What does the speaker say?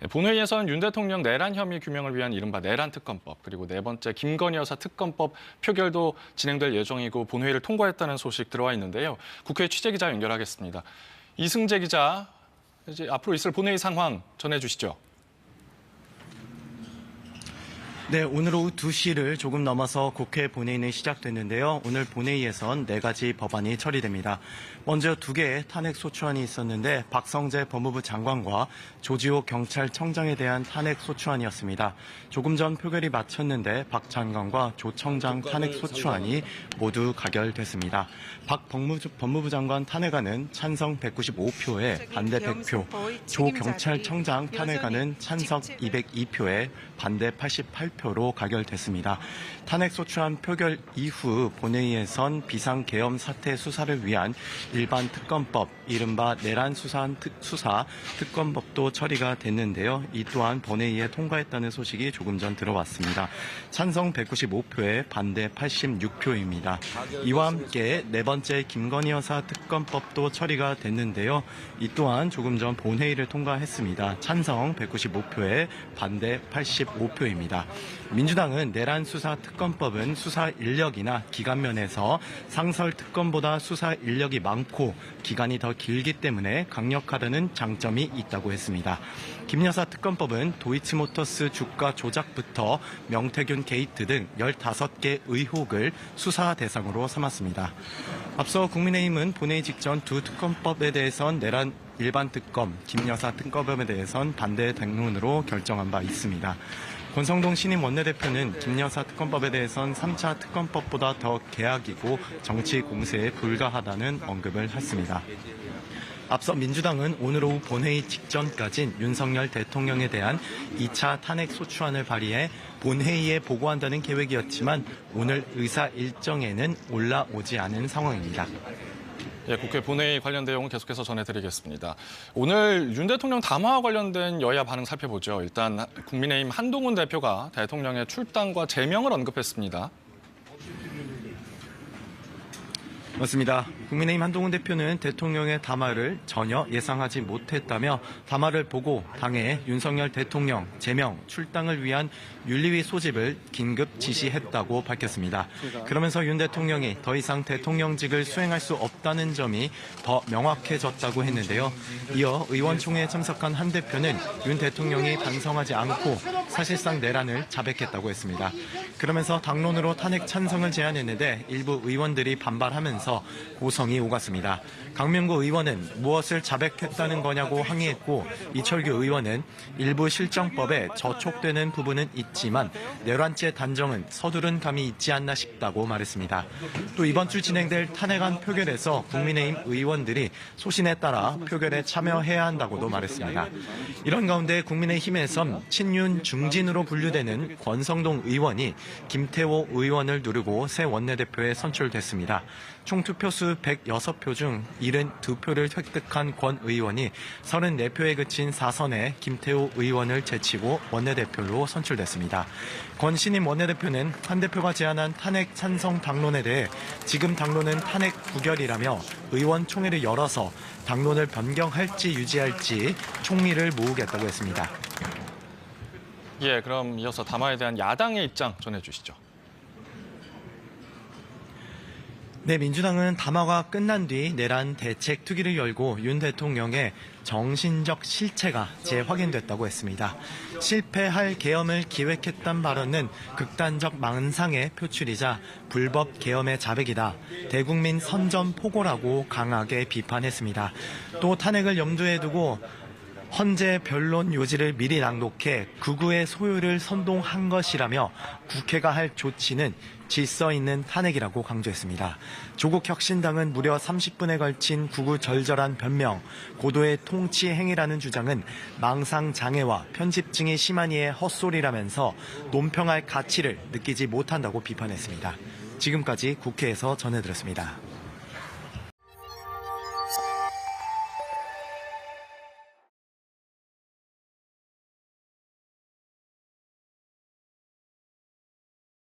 본회의에서는 윤 대통령 내란 혐의 규명을 위한 이른바 내란 특검법, 그리고 네 번째 김건희 여사 특검법 표결도 진행될 예정이고 본회의를 통과했다는 소식 들어와 있는데요. 국회 취재기자 연결하겠습니다. 이승재 기자, 이제 앞으로 있을 본회의 상황 전해주시죠. 네, 오늘 오후 2시를 조금 넘어서 국회 본회의는 시작됐는데요. 오늘 본회의에선 4가지 법안이 처리됩니다. 먼저 2개의 탄핵 소추안이 있었는데 박성재 법무부 장관과 조지호 경찰청장에 대한 탄핵 소추안이었습니다. 조금 전 표결이 마쳤는데 박 장관과 조 청장 탄핵 소추안이 모두 가결됐습니다. 박 법무부 장관 탄핵안은 찬성 195표에 반대 100표, 조 경찰청장 탄핵안은 찬성 202표에 반대 88표로 가결됐습니다. 탄핵소추안 표결 이후 본회의에선 비상계엄 사태 수사를 위한 일반 특검법, 이른바 내란 수사 특검법도 처리가 됐는데요. 이 또한 본회의에 통과했다는 소식이 조금 전 들어왔습니다. 찬성 195표에 반대 86표입니다. 이와 함께 네 번째 김건희 여사 특검법도 처리가 됐는데요. 이 또한 조금 전 본회의를 통과했습니다. 찬성 195표에 반대 85표입니다. 민주당은 내란 수사 특검법은 수사 인력이나 기간 면에서 상설 특검보다 수사 인력이 많고 기간이 더 길기 때문에 강력하다는 장점이 있다고 했습니다. 김 여사 특검법은 도이치모터스 주가 조작부터 명태균 게이트 등 15개 의혹을 수사 대상으로 삼았습니다. 앞서 국민의힘은 본회의 직전 두 특검법에 대해선 내란 일반 특검, 김 여사 특검법에 대해선 반대 당론으로 결정한 바 있습니다. 권성동 신임 원내대표는 김 여사 특검법에 대해선 3차 특검법보다 더 개악이고 정치 공세에 불가하다는 언급을 했습니다. 앞서 민주당은 오늘 오후 본회의 직전까진 윤석열 대통령에 대한 2차 탄핵 소추안을 발의해 본회의에 보고한다는 계획이었지만 오늘 의사 일정에는 올라오지 않은 상황입니다. 예, 국회 본회의 관련 내용은 계속해서 전해드리겠습니다. 오늘 윤 대통령 담화와 관련된 여야 반응 살펴보죠. 일단 국민의힘 한동훈 대표가 대통령의 출당과 제명을 언급했습니다. 맞습니다. 국민의힘 한동훈 대표는 대통령의 담화를 전혀 예상하지 못했다며 담화를 보고 당에 윤석열 대통령 제명, 출당을 위한 윤리위 소집을 긴급 지시했다고 밝혔습니다. 그러면서 윤 대통령이 더 이상 대통령직을 수행할 수 없다는 점이 더 명확해졌다고 했는데요. 이어 의원총회에 참석한 한 대표는 윤 대통령이 반성하지 않고 사실상 내란을 자백했다고 했습니다. 그러면서 당론으로 탄핵 찬성을 제안했는데 일부 의원들이 반발하면서 고성이 오갔습니다. 강명구 의원은 무엇을 자백했다는 거냐고 항의했고 이철규 의원은 일부 실정법에 저촉되는 부분은 있지만 내란죄 단정은 서두른 감이 있지 않나 싶다고 말했습니다. 또 이번 주 진행될 탄핵안 표결에서 국민의힘 의원들이 소신에 따라 표결에 참여해야 한다고도 말했습니다. 이런 가운데 국민의힘에선 친윤 중진으로 분류되는 권성동 의원이 김태호 의원을 누르고 새 원내대표에 선출됐습니다. 총 투표수 106표 중 72표를 획득한 권 의원이 34표에 그친 4선에 김태호 의원을 제치고 원내대표로 선출됐습니다. 권 신임 원내대표는 한 대표가 제안한 탄핵 찬성 당론에 대해 지금 당론은 탄핵 부결이라며 의원총회를 열어서 당론을 변경할지 유지할지 총리를 모으겠다고 했습니다. 예, 그럼 이어서 담화에 대한 야당의 입장 전해주시죠. 네, 민주당은 담화가 끝난 뒤 내란 대책 특위를 열고 윤 대통령의 정신적 실체가 재확인됐다고 했습니다. 실패할 계엄을 기획했단 발언은 극단적 망상의 표출이자 불법 계엄의 자백이다. 대국민 선전포고라고 강하게 비판했습니다. 또 탄핵을 염두에 두고 헌재 변론 요지를 미리 낭독해 극우의 소유를 선동한 것이라며 국회가 할 조치는 질서 있는 탄핵이라고 강조했습니다. 조국 혁신당은 무려 30분에 걸친 구구절절한 변명, 고도의 통치 행위라는 주장은 망상장애와 편집증이 심한 이의 헛소리라면서 논평할 가치를 느끼지 못한다고 비판했습니다. 지금까지 국회에서 전해드렸습니다.